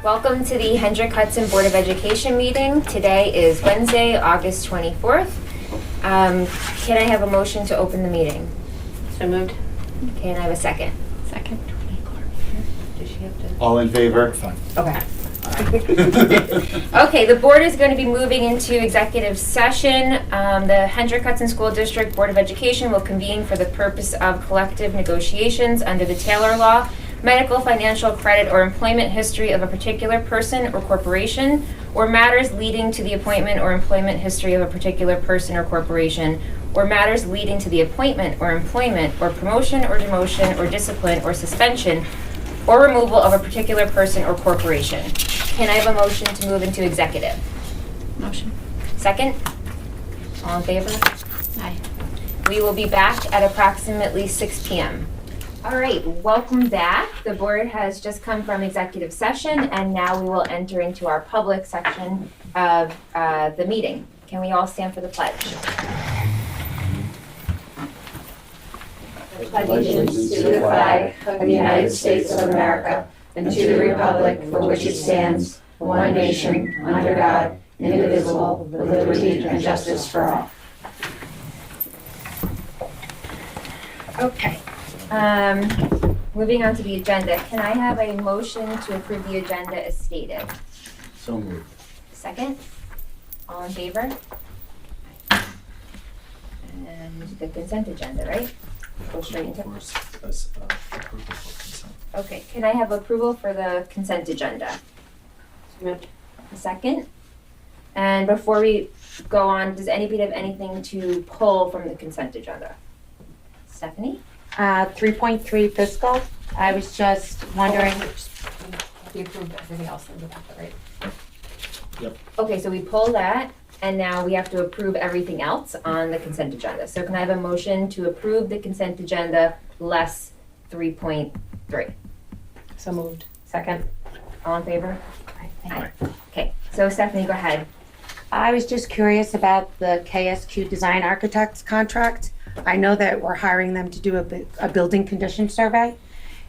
Welcome to the Hendrick Hudson Board of Education meeting. Today is Wednesday, August 24th. Can I have a motion to open the meeting? So moved. Can I have a second? Second. Does she have to? All in favor? Fine. Okay. Okay, the board is going to be moving into executive session. The Hendrick Hudson School District Board of Education will convene for the purpose of collective negotiations under the Taylor Law, medical, financial, credit, or employment history of a particular person or corporation, or matters leading to the appointment or employment history of a particular person or corporation, or matters leading to the appointment or employment or promotion or demotion or discipline or suspension or removal of a particular person or corporation. Can I have a motion to move into executive? Motion. Second? All in favor? Aye. We will be back at approximately 6 p.m. All right, welcome back. The board has just come from executive session, and now we will enter into our public section of the meeting. Can we all stand for the pledge? Allegiance to the flag of the United States of America and to the republic for which it stands, one nation, under God, indivisible, with liberty and justice for all. Okay. Moving on to the agenda. Can I have a motion to approve the agenda as stated? So moved. Second? All in favor? And the consent agenda, right? Go straight into. Approval for consent. Okay, can I have approval for the consent agenda? So moved. A second? And before we go on, does anybody have anything to pull from the consent agenda? Stephanie? 3.3 fiscal. I was just wondering, We approved everything else in the packet, right? Okay, so we pull that, and now we have to approve everything else on the consent agenda. So can I have a motion to approve the consent agenda less 3.3? So moved. Second. All in favor? Aye. Okay, so Stephanie, go ahead. I was just curious about the KSQ Design Architects contract. I know that we're hiring them to do a building condition survey,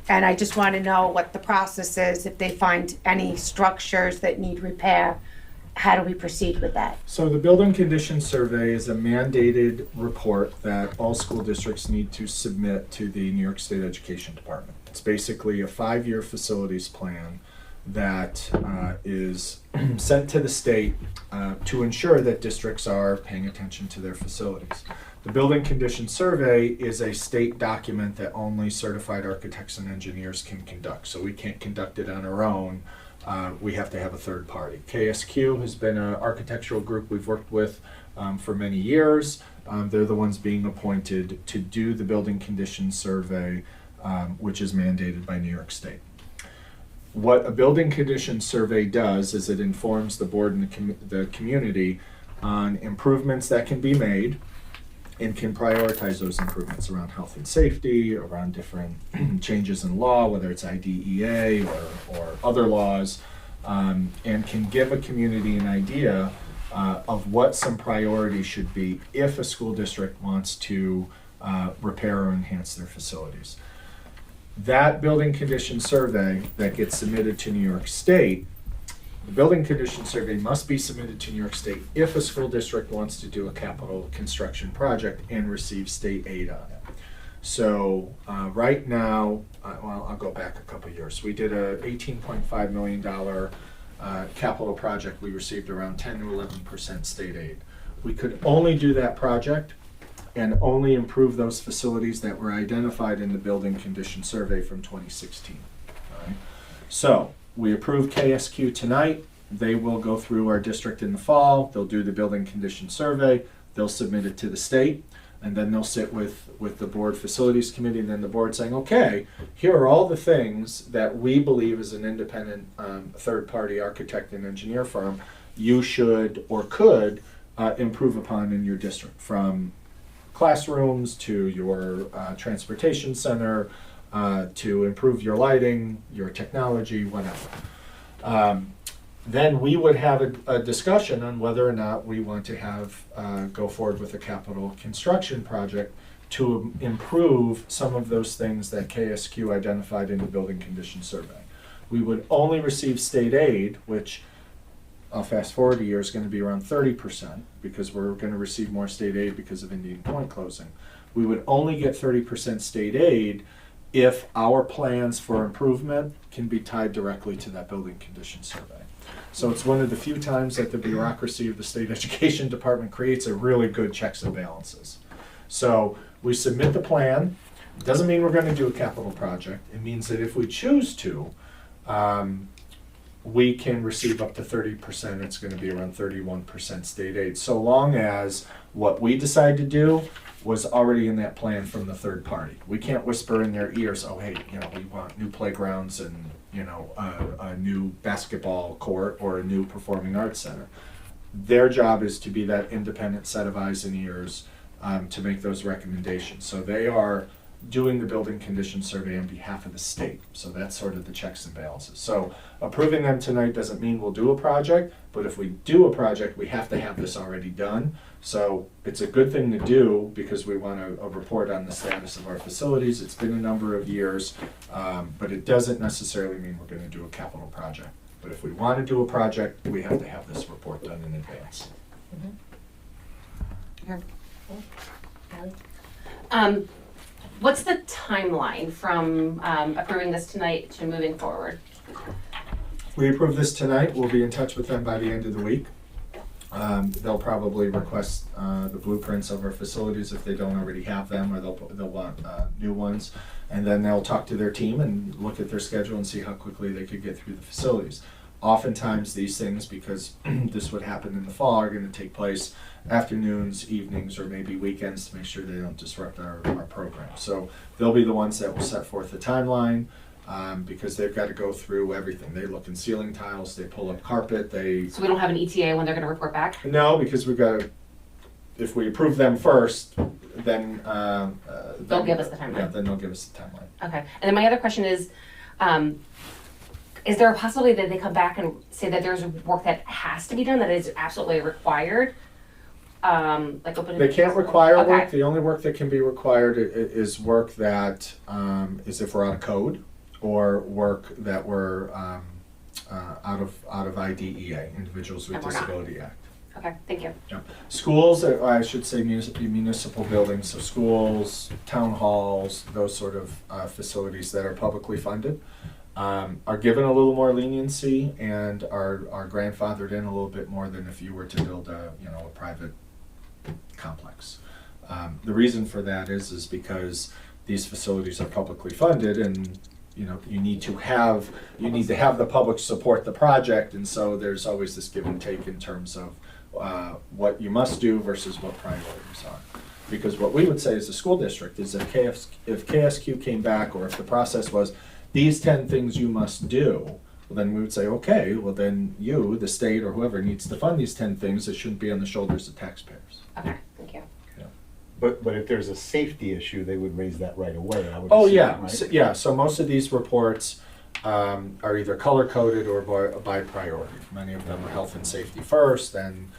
and I just want to know what the process is. If they find any structures that need repair, how do we proceed with that? So the building condition survey is a mandated report that all school districts need to submit to the New York State Education Department. It's basically a 5-year facilities plan that is sent to the state to ensure that districts are paying attention to their facilities. The building condition survey is a state document that only certified architects and engineers can conduct. So we can't conduct it on our own. We have to have a third party. KSQ has been an architectural group we've worked with for many years. They're the ones being appointed to do the building condition survey, which is mandated by New York State. What a building condition survey does is it informs the board and the community on improvements that can be made and can prioritize those improvements around health and safety, around different changes in law, whether it's IDEA or other laws, and can give a community an idea of what some priorities should be if a school district wants to repair or enhance their facilities. That building condition survey that gets submitted to New York State, the building condition survey must be submitted to New York State if a school district wants to do a capital construction project and receive state aid on it. So right now, well, I'll go back a couple of years. We did a $18.5 million capital project. We received around 10 to 11% state aid. We could only do that project and only improve those facilities that were identified in the building condition survey from 2016. All right? So we approved KSQ tonight. They will go through our district in the fall. They'll do the building condition survey. They'll submit it to the state, and then they'll sit with the board facilities committee, and then the board saying, okay, here are all the things that we believe as an independent third-party architect and engineer firm you should or could improve upon in your district, from classrooms to your transportation center, to improve your lighting, your technology, whatever. Then we would have a discussion on whether or not we want to have go forward with a capital construction project to improve some of those things that KSQ identified in the building condition survey. We would only receive state aid, which I'll fast forward a year, is going to be around 30% because we're going to receive more state aid because of Indian Point closing. We would only get 30% state aid if our plans for improvement can be tied directly to that building condition survey. So it's one of the few times that the bureaucracy of the state education department creates a really good checks and balances. So we submit the plan. It doesn't mean we're going to do a capital project. It means that if we choose to, we can receive up to 30%. It's going to be around 31% state aid, so long as what we decide to do was already in that plan from the third party. We can't whisper in their ears, oh, hey, we want new playgrounds and, a new basketball court or a new performing arts center. Their job is to be that independent set of eyes and ears to make those recommendations. So they are doing the building condition survey on behalf of the state. So that's sort of the checks and balances. So approving them tonight doesn't mean we'll do a project, but if we do a project, we have to have this already done. So it's a good thing to do because we want a report on the status of our facilities. It's been a number of years, but it doesn't necessarily mean we're going to do a capital project. But if we want to do a project, we have to have this report done in advance. What's the timeline from approving this tonight to moving forward? If we approve this tonight, we'll be in touch with them by the end of the week. They'll probably request the blueprints of our facilities if they don't already have them, or they'll want new ones. And then they'll talk to their team and look at their schedule and see how quickly they could get through the facilities. Oftentimes these things, because this would happen in the fall, are going to take place afternoons, evenings, or maybe weekends to make sure they don't disrupt our program. So they'll be the ones that will set forth the timeline because they've got to go through everything. They look in ceiling tiles, they pull up carpet, So we don't have an ETA when they're going to report back? No, because we've got to, if we approve them first, then They'll give us the timeline. Yeah, then they'll give us the timeline. Okay. And then my other question is there a possibility that they come back and say that there's work that has to be done, that is absolutely required? They can't require Okay. work. The only work that can be required is work that is if we're out of code, or work that we're out of IDEA, Individuals with And we're not. Disability Act. Okay, thank you. Yeah. Schools, I should say municipal buildings, so schools, town halls, those sort of facilities that are publicly funded are given a little more leniency and are grandfathered in a little bit more than if you were to build a private complex. The reason for that is because these facilities are publicly funded, and you need to have the public support the project, and so there's always this give and take in terms of what you must do versus what priorities are. Because what we would say as a school district is if KSQ came back, or if the process was these 10 things you must do, well, then we would say, okay, well then you, the state or whoever, needs to fund these 10 things. It shouldn't be on the shoulders of taxpayers. Okay, thank you. But if there's a safety issue, they would raise that right away, I would Oh, assume, yeah, right? so most of these reports are either color-coded or by priority. Many of them are health and safety first, then,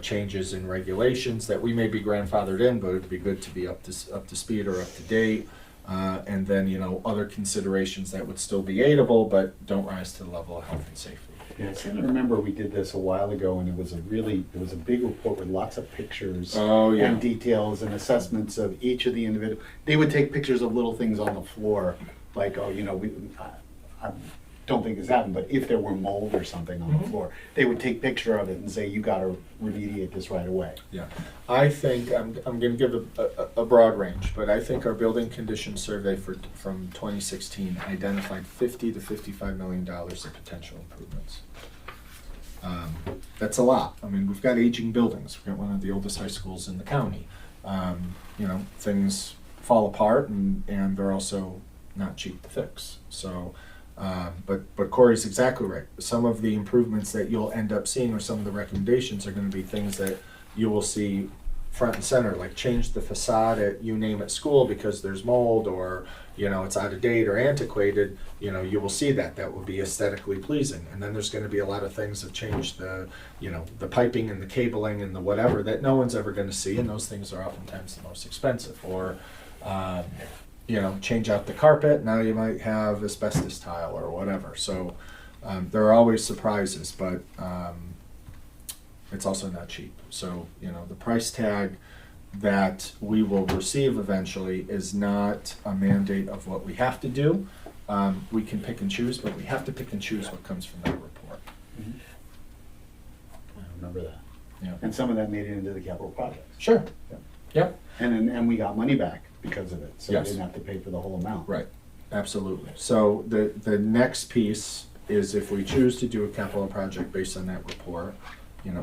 changes in regulations that we may be grandfathered in, but it'd be good to be up to speed or up to date. And then, other considerations that would still be aidable, but don't rise to the level of health and safety. Yeah, I seem to remember we did this a while ago, and it was a big report with lots of pictures Oh, yeah. and details and assessments of each of the individual. They would take pictures of little things on the floor, like, I don't think this happened, but if there were mold or something on the floor, they would take picture of it and say, you got to remediate this right away. Yeah, I think, I'm going to give a broad range, but I think our building condition survey from 2016 identified $50 to $55 million of potential improvements. That's a lot. I mean, we've got aging buildings. We've got one of the oldest high schools in the county. Things fall apart, and they're also not cheap to fix. So, but Corey's exactly right. Some of the improvements that you'll end up seeing, or some of the recommendations, are going to be things that you will see front and center, like change the facade at you name it school because there's mold, or it's out of date or antiquated. You will see that will be aesthetically pleasing. And then there's going to be a lot of things that change the piping and the cabling and the whatever that no one's ever going to see, and those things are oftentimes the most expensive. Or change out the carpet, now you might have asbestos tile or whatever. So there are always surprises, but it's also not cheap. So, the price tag that we will receive eventually is not a mandate of what we have to do. We can pick and choose, but we have to pick and choose what comes from that report. I remember that. Yeah. And some of that made it into the capital projects. Sure. Yep. And we got money back because of it, so we Yes. didn't have to pay for the whole amount. Right. Absolutely. So the next piece is if we choose to do a capital project based on that report,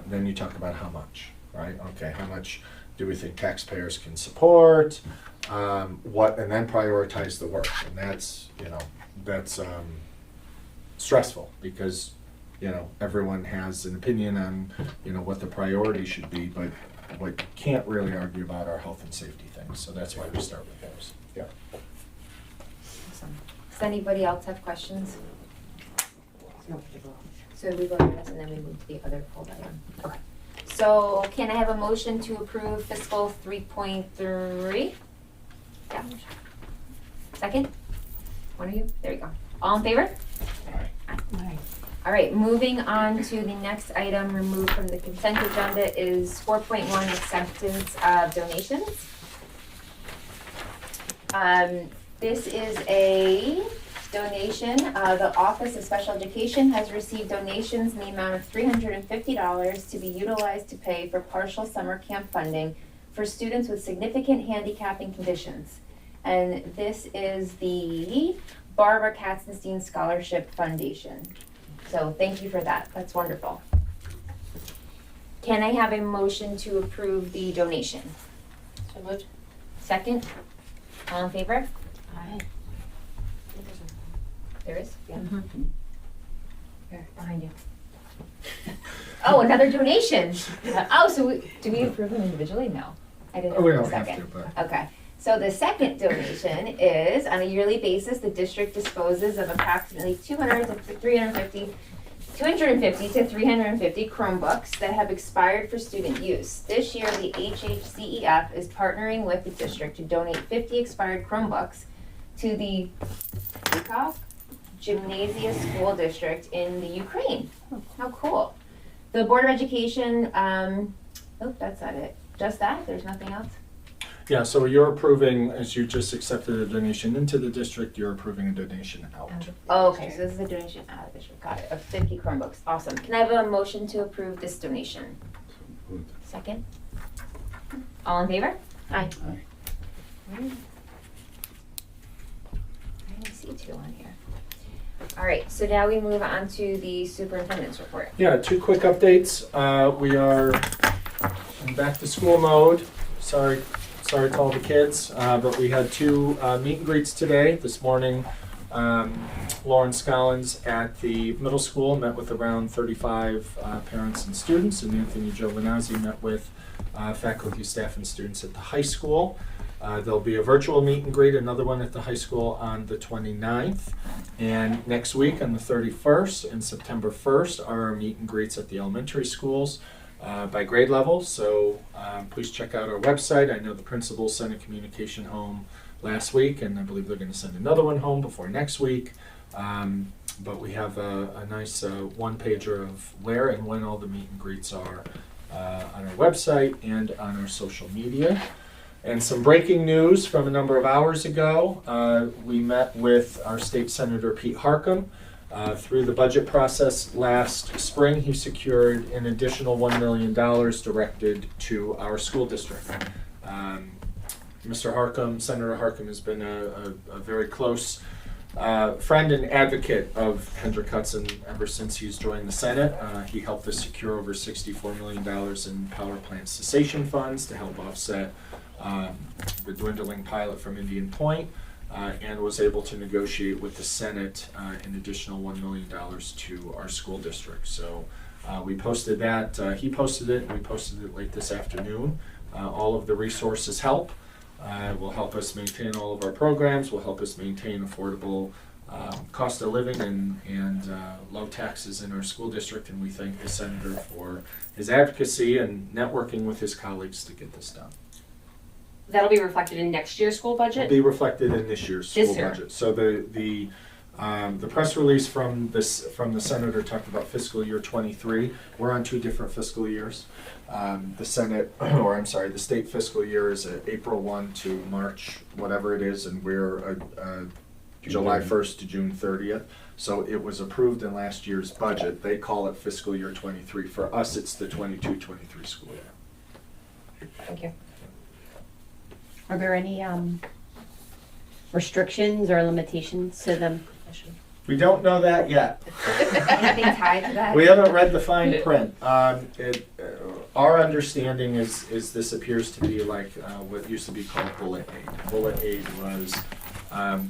then you talk about how much, right? Okay, how much do we think taxpayers can support? And then prioritize the work, and that's stressful because everyone has an opinion on what the priority should be, but what you can't really argue about are health and safety things. So that's why we start with those. Yeah. Awesome. Does anybody else have questions? So we go to this and then we move to the other pulled item. Okay. So can I have a motion to approve fiscal 3.3? Yeah. Second? One of you? There you go. All in favor? Aye. All right, moving on to the next item removed from the consent agenda is 4.1, acceptance of donations. This is a donation. The Office of Special Education has received donations in the amount of $350 to be utilized to pay for partial summer camp funding for students with significant handicapping conditions. And this is the Barbara Katzenstein Scholarship Foundation. So thank you for that. That's wonderful. Can I have a motion to approve the donation? So moved. Second? All in favor? Aye. There is? Yeah. Here, behind you. Oh, another donation. Oh, so do we approve them individually? No. I didn't. We approve don't the have second. to, but. Okay. So the second donation is, on a yearly basis, the district disposes of approximately 250 to 350 Chromebooks that have expired for student use. This year, the HHCEF is partnering with the district to donate 50 expired Chromebooks to the Lukov Gymnasia School District in the Ukraine. How cool. The Board of Education, that's not it. Just that? There's nothing else? Yeah, so you're approving, as you just accepted a donation into the district, you're approving a donation out. Oh, okay, so this is a donation out of the district. Got it. Of 50 Chromebooks. Awesome. Can I have a motion to approve this donation? Second? All in favor? Aye. I didn't see two on here. All right, so now we move on to the superintendent's report. Yeah, two quick updates. We are in back to school mode. Sorry to all the kids, but we had two meet and greets today. This morning, Lauren Scollins at the middle school met with around 35 parents and students, and Anthony Giovinazzi met with faculty, staff, and students at the high school. There'll be a virtual meet and greet, another one at the high school on the 29th. And next week on the 31st and September 1st are our meet and greets at the elementary schools by grade level. So please check out our website. I know the principals sent a communication home last week, and I believe they're going to send another one home before next week. But we have a nice one-pager of where and when all the meet and greets are on our website and on our social media. And some breaking news from a number of hours ago. We met with our state senator, Pete Harcum. Through the budget process last spring, he secured an additional $1 million directed to our school district. Mr. Harcum, Senator Harcum, has been a very close friend and advocate of Hendrick Hudson ever since he's joined the Senate. He helped us secure over $64 million in power plant cessation funds to help offset the dwindling pilot from Indian Point, and was able to negotiate with the Senate an additional $1 million to our school district. So we posted that, he posted it, and we posted it late this afternoon. All of the resources help. Will help us maintain all of our programs, will help us maintain affordable cost of living and low taxes in our school district, and we thank the Senator for his advocacy and networking with his colleagues to get this done. that'll be reflected in next year's school budget? Be reflected in this year's This school year. budget. So the press release from the senator talked about fiscal year '23. We're on 2 different fiscal years. The state fiscal year is April 1 to March, whatever it is, and we're July 1st to June 30th. So it was approved in last year's budget. They call it fiscal year '23. For us, it's the 22-23 school year. Thank you. Are there any restrictions or limitations to them? We don't know that yet. Anything tied to that? We haven't read the fine print. Our understanding is this appears to be like what used to be called bullet aid. Bullet aid was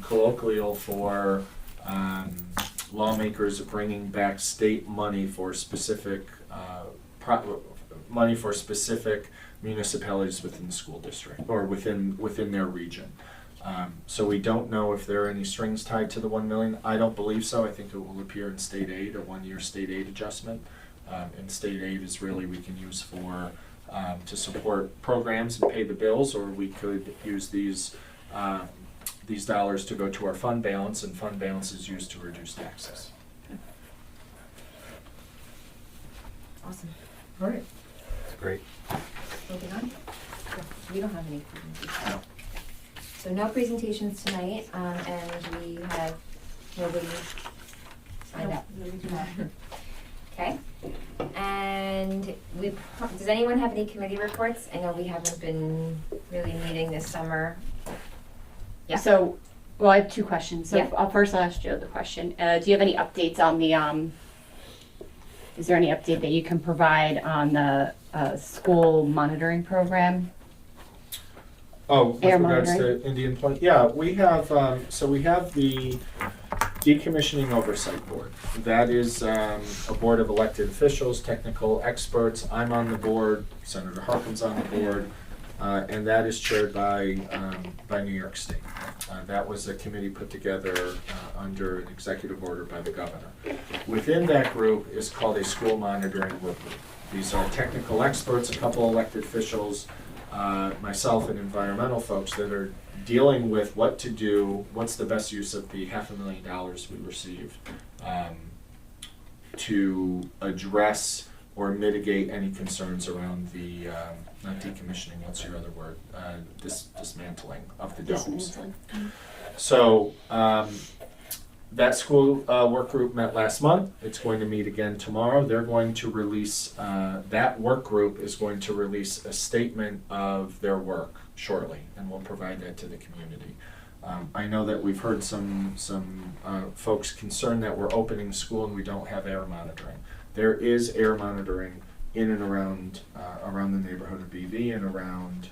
colloquial for lawmakers bringing back state money for specific municipalities within the school district or within their region. So we don't know if there are any strings tied to the 1 million. I don't believe so. I think it will appear in state aid, a 1-year state aid adjustment. And state aid is really we can use for to support programs and pay the bills, or we could use these dollars to go to our fund balance, and fund balance is used to reduce taxes. Awesome. All right. It's great. Moving on. We don't have any presentations. So no presentations tonight, and we have nobody signed up. Okay. And does anyone have any committee reports? I know we haven't been really meeting this summer. Yeah. So, well, I have 2 questions. So Yeah. first I'll ask Joe the question. Do you have any updates on the, is there any update that you can provide on the school monitoring program? Oh, with Air regards monitoring. to Indian Point, yeah, we have, so we have the Decommissioning Oversight Board. That is a board of elected officials, technical experts. I'm on the board, Senator Harkin's on the board, and that is chaired by New York State. That was a committee put together under an executive order by the governor. Within that group is called a school monitoring work group. These are technical experts, a couple elected officials, myself and environmental folks that are dealing with what to do, what's the best use of the $500,000 we received to address or mitigate any concerns around the, not decommissioning, what's your other word, dismantling of the domes. Dismantling. So that school work group met last month. It's going to meet again tomorrow. They're going to release, that work group is going to release a statement of their work shortly, and we'll provide that to the community. I know that we've heard some folks concerned that we're opening school and we don't have air monitoring. There is air monitoring in and around the neighborhood of BV and around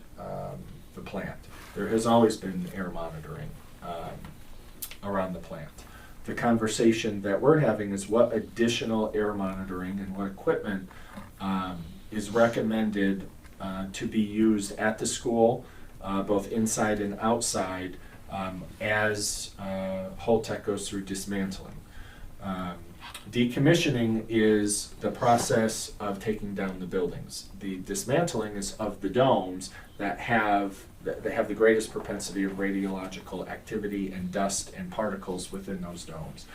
the plant. There has always been air monitoring around the plant. The conversation that we're having is what additional air monitoring and what equipment is recommended to be used at the school, both inside and outside, as Holtec goes through dismantling. Decommissioning is the process of taking down the buildings. The dismantling is of the domes that have the greatest propensity of radiological activity and dust and particles within those domes.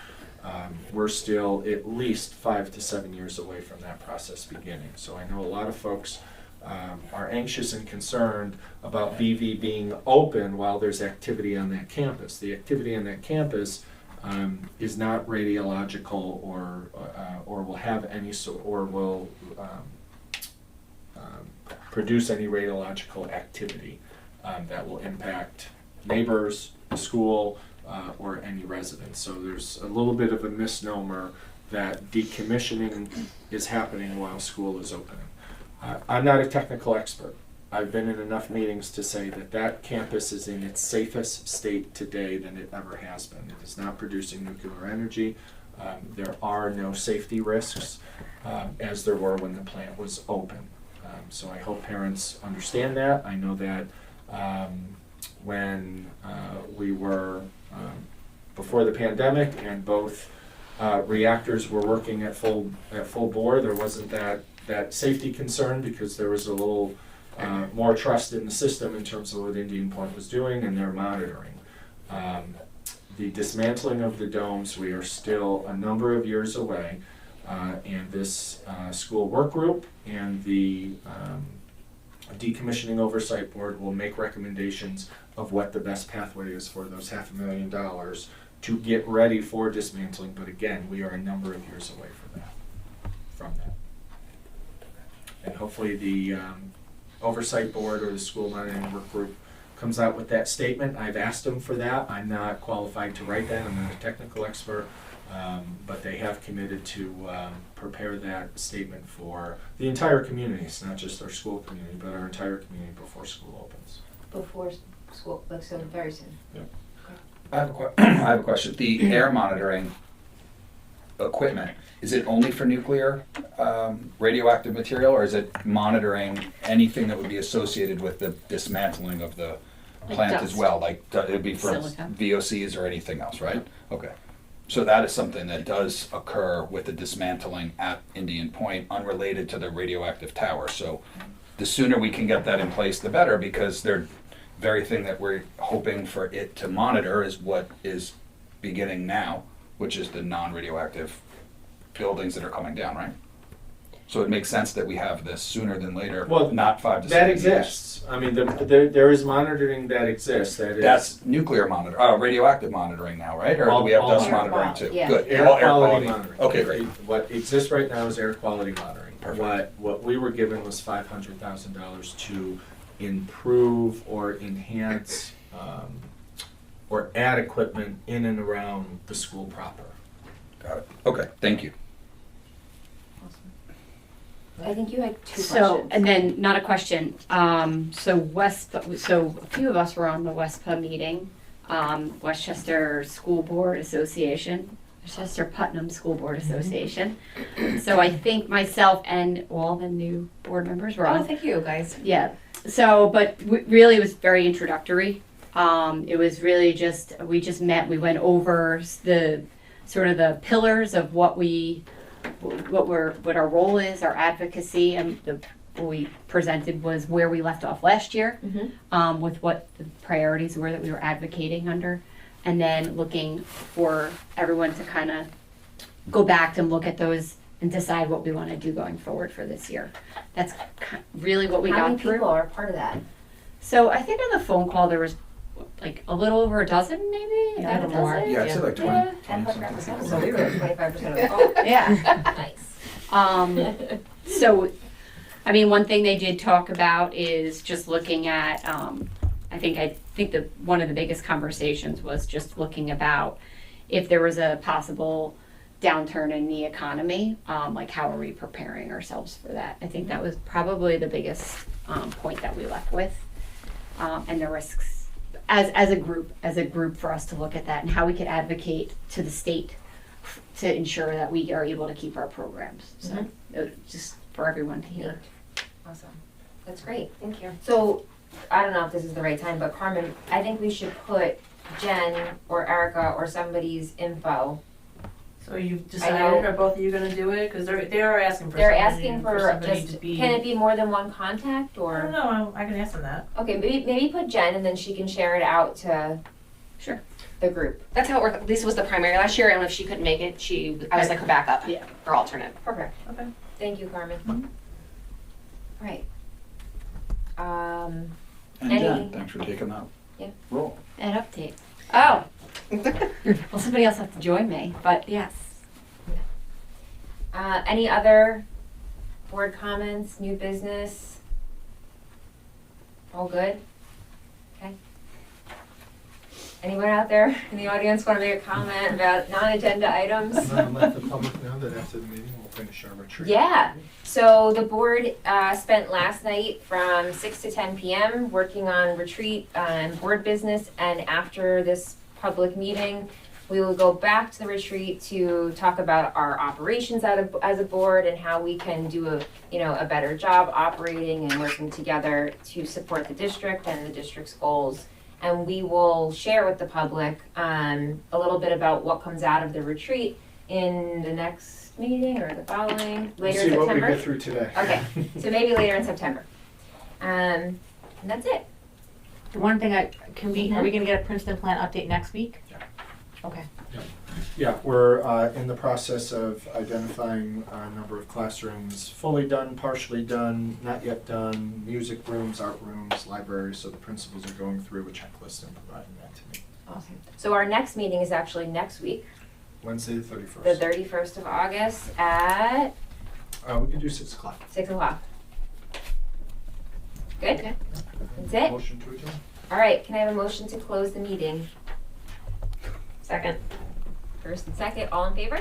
We're still at least 5 to 7 years away from that process beginning. So I know a lot of folks are anxious and concerned about BV being open while there's activity on that campus. The activity on that campus is not radiological or will have any or will produce any radiological activity that will impact neighbors, the school, or any residents. So there's a little bit of a misnomer that decommissioning is happening while school is opening. I'm not a technical expert. I've been in enough meetings to say that that campus is in its safest state today than it ever has been. It is not producing nuclear energy. There are no safety risks as there were when the plant was open. So I hope parents understand that. I know that when we were, before the pandemic and both reactors were working at full bore, there wasn't that safety concern because there was a little more trust in the system in terms of what Indian Point was doing and their monitoring. The dismantling of the domes, we are still a number of years away, and this school work group and the decommissioning oversight board will make recommendations of what the best pathway is for those $500,000 to get ready for dismantling. But again, we are a number of years away from that. And hopefully the oversight board or the school monitoring work group comes out with that statement. I've asked them for that. I'm not qualified to write that. I'm not a technical expert. But they have committed to prepare that statement for the entire community. It's not just our school community, but our entire community before school opens. Before school, like so very soon. I have a question. The air monitoring equipment, is it only for nuclear radioactive material, or is it monitoring anything that would be associated with the dismantling of the Like plant as dust. well? Like it would be for Silicon. VOCs or anything else, right? Okay. So that is something that does occur with the dismantling at Indian Point, unrelated to the radioactive tower. So the sooner we can get that in place, the better, because the very thing that we're hoping for it to monitor is what is beginning now, which is the non-radioactive buildings that are coming down, right? So it makes sense that we have this sooner than later, Well, not 5 to 7 That years. exists. I mean, there is monitoring that exists. That is That's nuclear monitor, radioactive monitoring now, right? Or do we have All dust air monitoring quality, too? yeah. Good. air All quality monitoring. Okay, great. What exists right now is air quality monitoring. Perfect. What we were given was $500,000 to improve or enhance or add equipment in and around the school proper. Got it. Okay, thank you. I think you had two So, questions. and then, not a question, so a few of us were on the WESPA meeting, Westchester School Board Association, Westchester Putnam School Board Association. So I think myself and all the new board members were on. thank you, guys. Yeah, so, but really it was very introductory. It was really just, we just met, we went over the, sort of the pillars of what our role is, our advocacy, and what we presented was where we left off last year, with what the priorities were that we were advocating under, and then looking for everyone to kind of go back and look at those and decide what we want to do going forward for this year. That's really what we How got many through. people are part of that? So I think on the phone call there was like a little over a dozen, maybe. Yeah, a a little more. dozen? Yeah, I'd say like 20, Yeah. 20 something. So we were 25% of the call. Yeah. Nice. So, I mean, one thing they did talk about is just looking at, I think that one of the biggest conversations was just looking about if there was a possible downturn in the economy, like how are we preparing ourselves for that? I think that was probably the biggest point that we left with, and the risks as a group for us to look at that and how we could advocate to the state to ensure that we are able to keep our programs. So just for everyone to hear. Awesome. That's great. Thank you. So, I don't know if this is the right time, but Carmen, I think we should put Jen or Erica or somebody's info. So you've know- decided, are both of you gonna do it? Because they are asking for They're somebody, asking for somebody just, to be. can it be more than one contact I don't or? know, I can ask them that. Okay, maybe put Jen and then she can share it out to Sure. the group. That's how it worked. Lisa was the primary last year, and if she couldn't make it, I was like her backup. Yeah. Her alternate. Perfect. Okay. Thank you, Carmen. All right. And Any- Jen, thanks for taking that Yeah. role. An update. Oh. Well, somebody else has to join me, but yes. Any other board comments, new business? All good? Okay. Anyone out there in the audience want to make a comment about non-agenda items? Let the public know that after the meeting, we'll finish our retreat. Yeah, so the board spent last night from 6 to 10 p.m. working on retreat and board business, and after this public meeting, we will go back to the retreat to talk about our operations as a board and how we can do a better job operating and working together to support the district and the district's goals. And we will share with the public a little bit about what comes out of the retreat in the next meeting or the following, later in See what we September. get through today. Okay, so maybe later in September. And that's it. The one thing are we gonna get a Princeton plan update next week? Yeah. Okay. Yeah, we're in the process of identifying a number of classrooms, fully done, partially done, not yet done, music rooms, art rooms, libraries, so the principals are going through a checklist and providing that to me. Awesome. So our next meeting is actually next week, Wednesday the 31st. the 31st of August at We can do 6 o'clock. 6 o'clock. Good? Okay. That's it? Motion to adjourn. All right, can I have a motion to close the meeting? Second. First and second, all in favor?